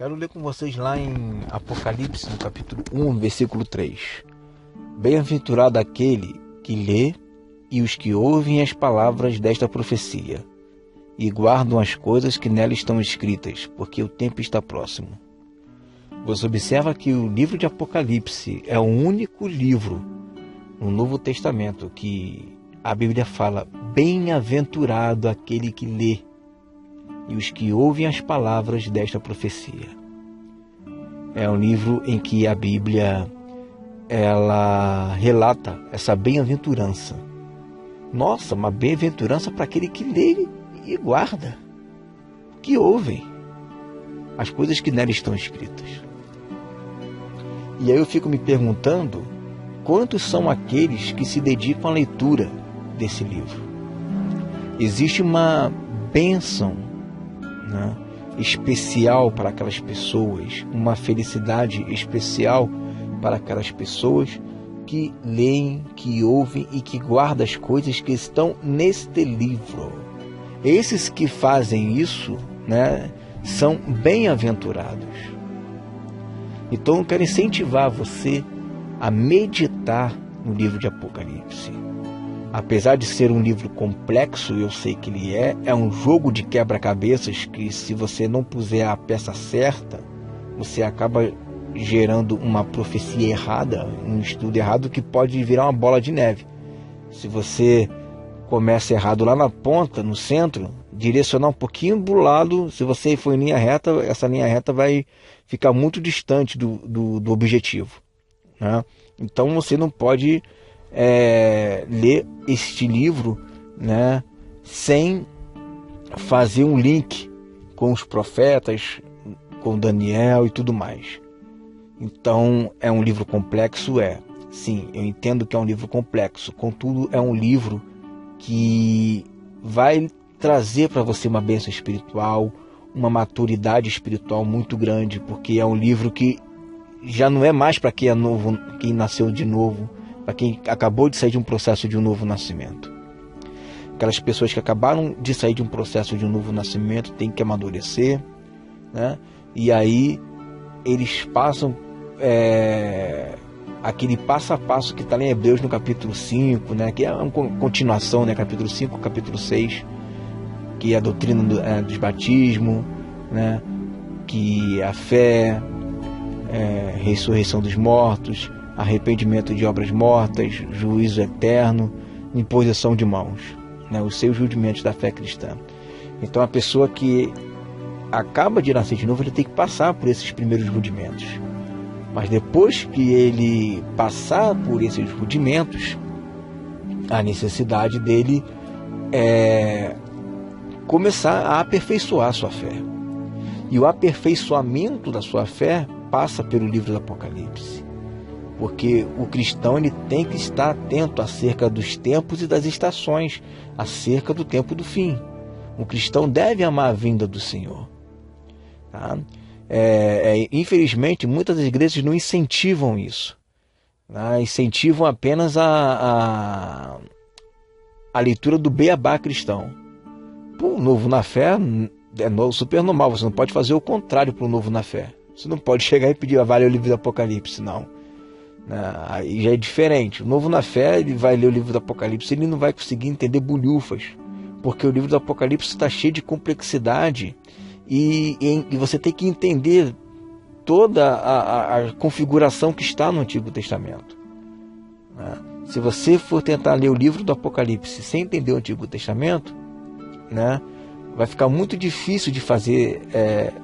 Quero ler com vocês lá em Apocalipse, no capítulo 1, versículo 3. Bem-aventurado aquele que lê e os que ouvem as palavras desta profecia e guardam as coisas que nela estão escritas, porque o tempo está próximo. Você observa que o livro de Apocalipse é o único livro no Novo Testamento que a Bíblia fala: bem-aventurado aquele que lê e os que ouvem as palavras desta profecia. É um livro em que a Bíblia ela relata essa bem-aventurança. Nossa, uma bem-aventurança para aquele que lê e guarda, que ouvem as coisas que nela estão escritas. E aí eu fico me perguntando, quantos são aqueles que se dedicam à leitura desse livro? Existe uma bênção, né, especial para aquelas pessoas, uma felicidade especial para aquelas pessoas que leem, que ouvem e que guardam as coisas que estão neste livro. Esses que fazem isso, né, são bem-aventurados. Então eu quero incentivar você a meditar no livro de Apocalipse. Apesar de ser um livro complexo, eu sei que ele é um jogo de quebra-cabeças que, se você não puser a peça certa, você acaba gerando uma profecia errada, um estudo errado que pode virar uma bola de neve. Se você começa errado lá na ponta, no centro, direcionar um pouquinho do lado, se você for em linha reta, essa linha reta vai ficar muito distante do objetivo, né? Então você não pode ler este livro, né, sem fazer um link com os profetas, com Daniel e tudo mais. Então é um livro complexo, sim, eu entendo que é um livro complexo, contudo é um livro que vai trazer para você uma bênção espiritual, uma maturidade espiritual muito grande, porque é um livro que já não é mais para quem é novo, quem nasceu de novo, para quem acabou de sair de um processo de um novo nascimento. Aquelas pessoas que acabaram de sair de um processo de um novo nascimento têm que amadurecer, né? E aí eles passam aquele passo a passo que está em Hebreus no capítulo 5, né? Que é uma continuação, né? Capítulo 5, capítulo 6, que é a doutrina dos batismos, né? Que a fé, ressurreição dos mortos, arrependimento de obras mortas, juízo eterno, imposição de mãos, né? Os seus rudimentos da fé cristã. Então a pessoa que acaba de nascer de novo, ele tem que passar por esses primeiros rudimentos. Mas depois que ele passar por esses rudimentos, a necessidade dele é começar a aperfeiçoar a sua fé. E o aperfeiçoamento da sua fé passa pelo livro do Apocalipse. Porque o cristão ele tem que estar atento acerca dos tempos e das estações, acerca do tempo do fim. O cristão deve amar a vinda do Senhor. Tá? Infelizmente, muitas das igrejas não incentivam isso. Tá? Incentivam apenas a leitura do beabá cristão. Pô, novo na fé é super normal. Você não pode fazer o contrário para o novo na fé. Você não pode chegar e pedir: vale o livro do Apocalipse, não. Aí já é diferente. O novo na fé, ele vai ler o livro do Apocalipse, ele não vai conseguir entender bolhufas, porque o livro do Apocalipse está cheio de complexidade e você tem que entender toda a configuração que está no Antigo Testamento. Se você for tentar ler o livro do Apocalipse sem entender o Antigo Testamento, né, vai ficar muito difícil de fazer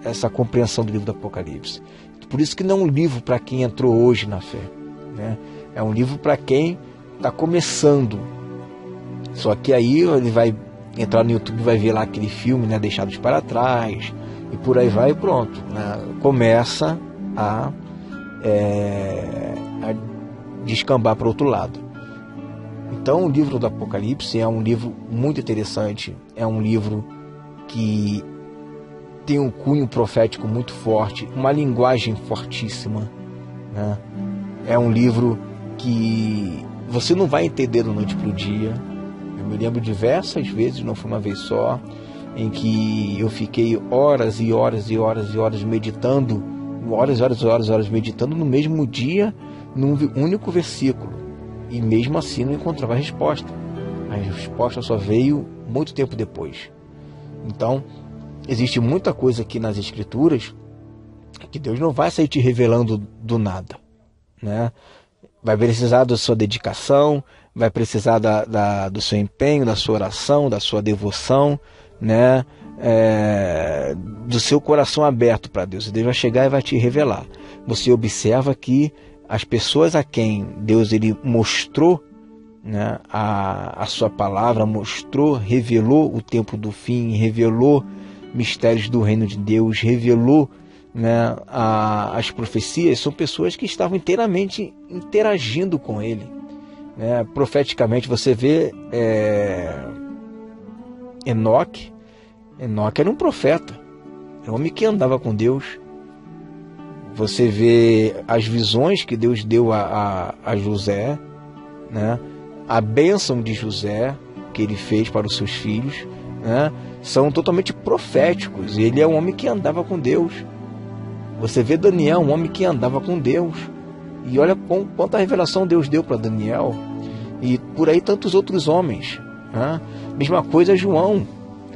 essa compreensão do livro do Apocalipse. Por isso que não é um livro para quem entrou hoje na fé, né? É um livro para quem está começando. Só que aí ele vai entrar no YouTube e vai ver lá aquele filme, né, Deixados para Trás, e por aí vai e pronto, né? Começa a descambar para o outro lado. Então o livro do Apocalipse é um livro muito interessante, é um livro que tem um cunho profético muito forte, uma linguagem fortíssima, né? É um livro que você não vai entender da noite para o dia. Eu me lembro diversas vezes, não foi uma vez só, em que eu fiquei horas e horas e horas e horas meditando, horas meditando no mesmo dia, num único versículo, e mesmo assim não encontrava a resposta. A resposta só veio muito tempo depois. Então, existe muita coisa aqui nas Escrituras que Deus não vai sair te revelando do nada, né? Vai precisar da sua dedicação, vai precisar do seu empenho, da sua oração, da sua devoção, né? Do seu coração aberto para Deus. Deus vai chegar e vai te revelar. Você observa que as pessoas a quem Deus ele mostrou, né, a sua palavra, mostrou, revelou o tempo do fim, revelou mistérios do reino de Deus, revelou, né, as profecias, são pessoas que estavam inteiramente interagindo com ele, né? Profeticamente você vê Enoque era um profeta, era um homem que andava com Deus. Você vê as visões que Deus deu a José, né? A bênção de José que ele fez para os seus filhos, né? São totalmente proféticos. Ele é um homem que andava com Deus. Você vê Daniel, um homem que andava com Deus. E olha quanta revelação Deus deu para Daniel. E por aí tantos outros homens, né? Mesma coisa João,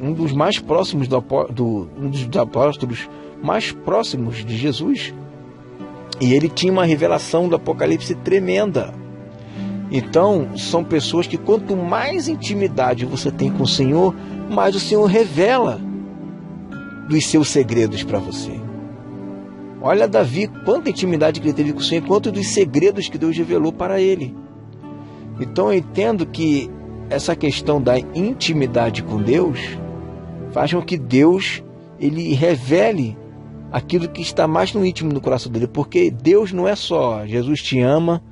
um dos mais próximos um dos apóstolos mais próximos de Jesus. E ele tinha uma revelação do Apocalipse tremenda. Então, são pessoas que quanto mais intimidade você tem com o Senhor, mais o Senhor revela dos seus segredos para você. Olha Davi, quanta intimidade que ele teve com o Senhor, quanto dos segredos que Deus revelou para ele. Então eu entendo que essa questão da intimidade com Deus faz com que Deus ele revele aquilo que está mais no íntimo do coração dele, porque Deus não é só Jesus te ama,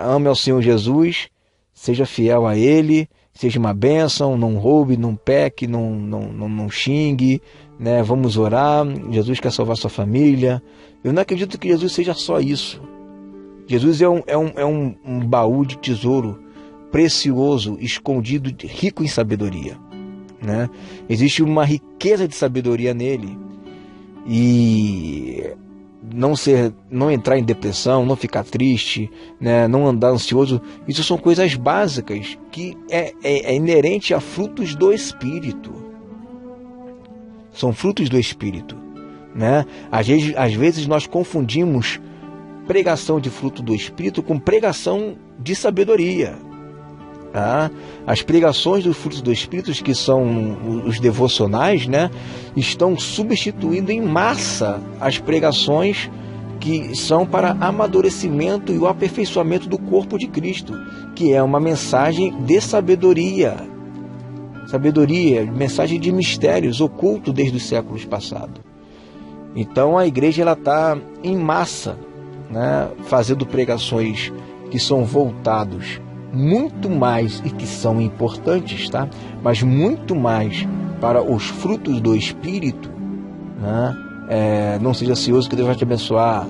ame ao Senhor Jesus, seja fiel a Ele, seja uma bênção, não roube, não peque, não xingue, né? Vamos orar, Jesus quer salvar sua família. Eu não acredito que Jesus seja só isso. Jesus é um baú de tesouro precioso, escondido, rico em sabedoria, né? Existe uma riqueza de sabedoria nele. E não entrar em depressão, não ficar triste, né? Não andar ansioso, isso são coisas básicas que é inerente a frutos do Espírito. São frutos do Espírito, né? Às vezes nós confundimos pregação de fruto do Espírito com pregação de sabedoria. Tá? As pregações dos frutos do Espírito, que são os devocionais, né, estão substituindo em massa as pregações que são para amadurecimento e o aperfeiçoamento do corpo de Cristo, que é uma mensagem de sabedoria, mensagem de mistérios ocultos desde os séculos passados. Então a igreja está em massa, né, fazendo pregações que são voltados muito mais e que são importantes, tá? Mas muito mais para os frutos do Espírito, né? Não seja ansioso que Deus vai te abençoar,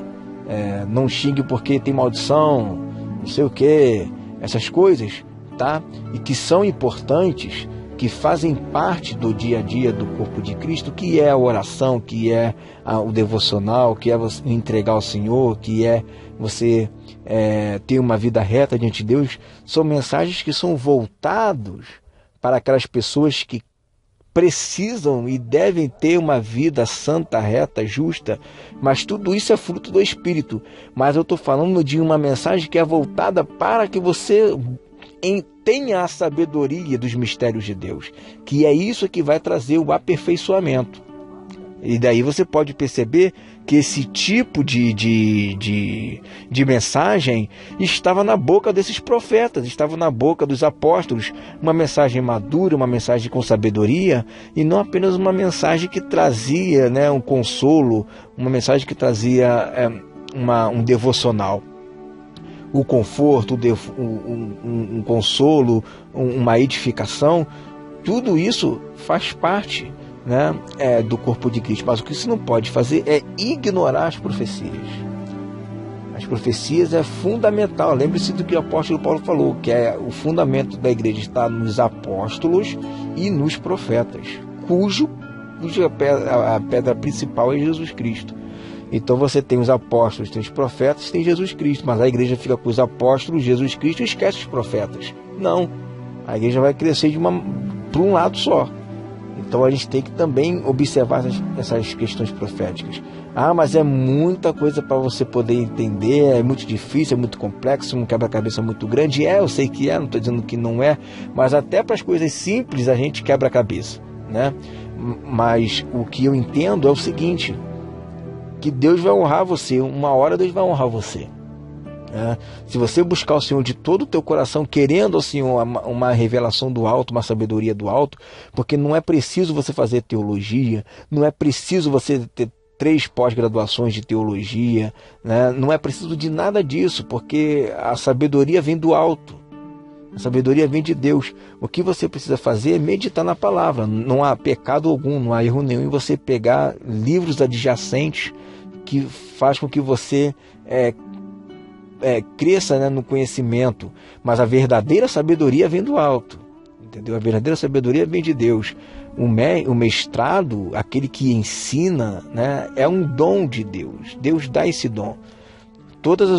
não xingue porque tem maldição, não sei o que, essas coisas, tá? E que são importantes, que fazem parte do dia a dia do corpo de Cristo, que é a oração, que é o devocional, que é você entregar ao Senhor, que é você ter uma vida reta diante de Deus. São mensagens que são voltados para aquelas pessoas que precisam e devem ter uma vida santa, reta, justa, mas tudo isso é fruto do Espírito. Mas eu estou falando de uma mensagem que é voltada para que você tenha a sabedoria dos mistérios de Deus, que é isso que vai trazer o aperfeiçoamento. E daí você pode perceber que esse tipo de mensagem estava na boca desses profetas, estava na boca dos apóstolos, uma mensagem madura, uma mensagem com sabedoria, e não apenas uma mensagem que trazia, né, um consolo, uma mensagem que trazia um devocional. O conforto, um consolo, uma edificação, tudo isso faz parte, né, do corpo de Cristo. Mas o que isso não pode fazer é ignorar as profecias. As profecias é fundamental. Lembre-se do que o apóstolo Paulo falou, que é o fundamento da igreja está nos apóstolos e nos profetas, cuja a pedra principal é Jesus Cristo. Então você tem os apóstolos, tem os profetas, tem Jesus Cristo, mas a igreja fica com os apóstolos, Jesus Cristo, e esquece os profetas. Não, a igreja vai crescer para um lado só. Então a gente tem que também observar essas questões proféticas. Mas é muita coisa para você poder entender, é muito difícil, é muito complexo, um quebra-cabeça muito grande. Eu sei que não estou dizendo que não é, mas até para as coisas simples a gente quebra a cabeça, né? Mas o que eu entendo é o seguinte, que Deus vai honrar você, uma hora Deus vai honrar você. Se você buscar o Senhor de todo o teu coração, querendo ao Senhor uma revelação do alto, uma sabedoria do alto, porque não é preciso você fazer teologia, não é preciso você ter 3 pós-graduações de teologia, né? Não é preciso de nada disso, porque a sabedoria vem do alto, a sabedoria vem de Deus. O que você precisa fazer é meditar na palavra. Não há pecado algum, não há erro nenhum em você pegar livros adjacentes que faz com que você cresça, né, no conhecimento, mas a verdadeira sabedoria vem do alto, entendeu? A verdadeira sabedoria vem de Deus. O mestrado, aquele que ensina, né, é um dom de Deus. Deus dá esse dom. Todas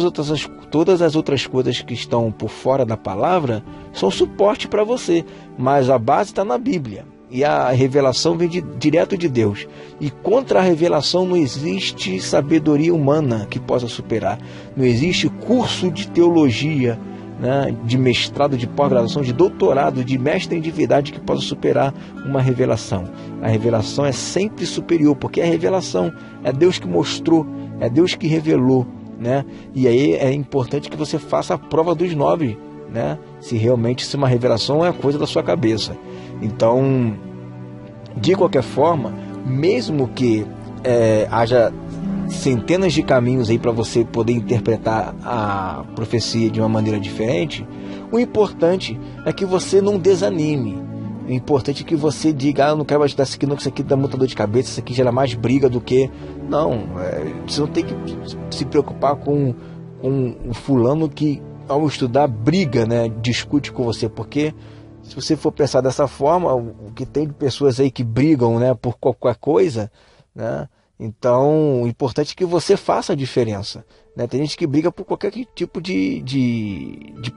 as outras coisas que estão por fora da palavra são suporte para você, mas a base está na Bíblia. E a revelação vem direto de Deus. E contra a revelação não existe sabedoria humana que possa superar. Não existe curso de teologia, né, de mestrado, de pós-graduação, de doutorado, de mestre em divindade que possa superar uma revelação. A revelação é sempre superior, porque é a revelação. É Deus que mostrou, é Deus que revelou, né? E aí é importante que você faça a prova dos 9, né? Se realmente uma revelação é coisa da sua cabeça. Então, de qualquer forma, mesmo que haja centenas de caminhos aí para você poder interpretar a profecia de uma maneira diferente, o importante é que você não desanime. O importante é que você diga, eu não quero mais estudar isso aqui não, que isso aqui dá muita dor de cabeça, isso aqui gera mais briga do que... Não, você não tem que se preocupar com um fulano que, ao estudar, briga, né, discute com você, porque se você for pensar dessa forma, o que tem de pessoas aí que brigam, né, por qualquer coisa, né? Então, o importante é que você faça a diferença, né? Tem gente que briga por qualquer tipo de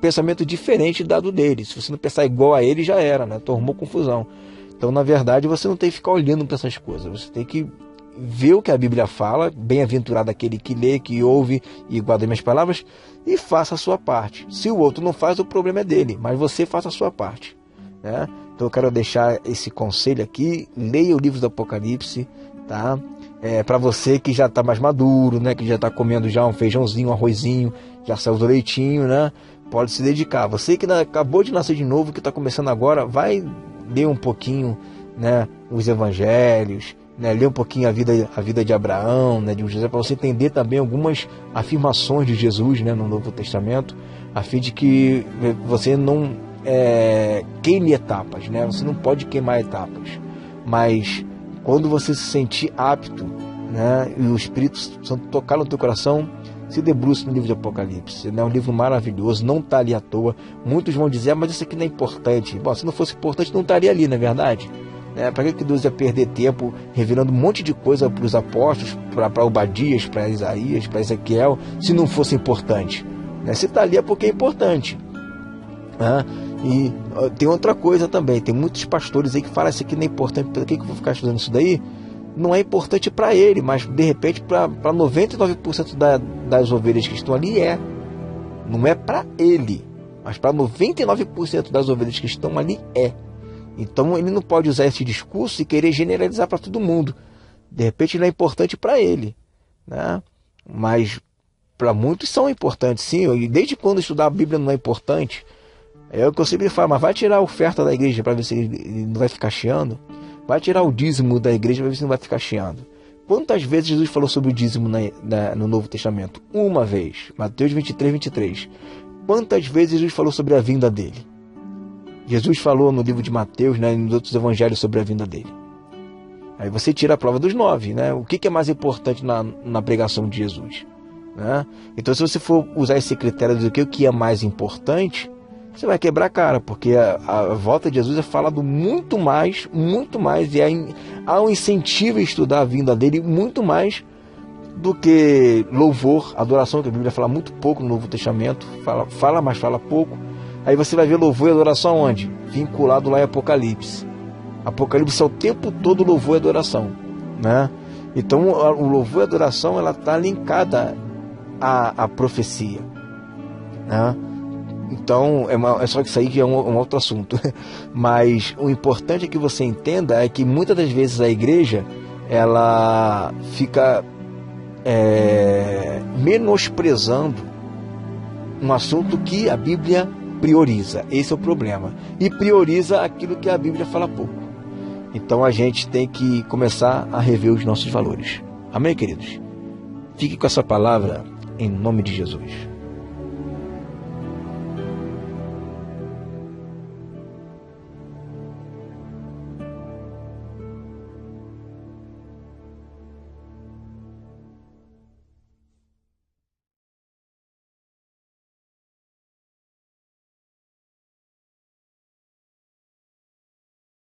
pensamento diferente dado dele. Se você não pensar igual a ele, já era, né? Tomou confusão. Então, na verdade, você não tem que ficar olhando para essas coisas. Você tem que ver o que a Bíblia fala, bem-aventurado aquele que lê, que ouve e guarda as minhas palavras, e faça a sua parte. Se o outro não faz, o problema é dele, mas você faça a sua parte, né? Então eu quero deixar esse conselho aqui, leia o livro do Apocalipse, tá? Para você que já está mais maduro, né? Que já está comendo já um feijãozinho, um arrozinho, já saiu do leitinho, né? Pode se dedicar. Você que acabou de nascer de novo, que está começando agora, vai ler um pouquinho, né, os evangelhos, né, ler um pouquinho a vida de Abraão, né, de José, para você entender também algumas afirmações de Jesus, né, no Novo Testamento, a fim de que você não queime etapas, né? Você não pode queimar etapas, mas quando você se sentir apto, né, e o Espírito Santo tocar no teu coração, se debruce no livro de Apocalipse. É um livro maravilhoso, não está ali à toa. Muitos vão dizer, mas isso aqui não é importante. Bom, se não fosse importante, não estaria ali, não é verdade? Para que Deus ia perder tempo revelando um monte de coisa para os apóstolos, para Obadias, para Isaías, para Ezequiel, se não fosse importante? Se está ali é porque é importante. E tem outra coisa também, tem muitos pastores aí que falam, isso aqui não é importante, para que eu vou ficar estudando isso daí? Não é importante para ele, mas de repente para 99% das ovelhas que estão ali não é para ele, mas para 99% das ovelhas que estão ali é. Então ele não pode usar esse discurso e querer generalizar para todo mundo. De repente não é importante para ele, né? Mas para muitos são importantes, sim. E desde quando estudar a Bíblia não é importante? É o que eu sempre falo, mas vai tirar a oferta da igreja para ver se ele não vai ficar chiando. Vai tirar o dízimo da igreja para ver se não vai ficar chiando. Quantas vezes Jesus falou sobre o dízimo no Novo Testamento? Uma vez. Mateus 23. Quantas vezes Jesus falou sobre a vinda dele? Jesus falou no livro de Mateus, né, e nos outros evangelhos sobre a vinda dele. Aí você tira a prova dos 9, né? O que é mais importante na pregação de Jesus? né? Então, se você for usar esse critério do que o que é mais importante, você vai quebrar a cara, porque a volta de Jesus é falado muito mais, e há um incentivo a estudar a vinda dele muito mais do que louvor, adoração, que a Bíblia fala muito pouco no Novo Testamento, fala, mas fala pouco. Aí você vai ver louvor e adoração onde? Vinculado lá em Apocalipse. Apocalipse é o tempo todo louvor e adoração, né? Então o louvor e adoração, ela está linkada à profecia, né? Então é só que isso aí que é um outro assunto. Mas o importante é que você entenda é que muitas das vezes a igreja, ela fica menosprezando um assunto que a Bíblia prioriza. Esse é o problema. E prioriza aquilo que a Bíblia fala pouco. Então a gente tem que começar a rever os nossos valores. Amém, queridos? Fique com essa palavra em nome de Jesus.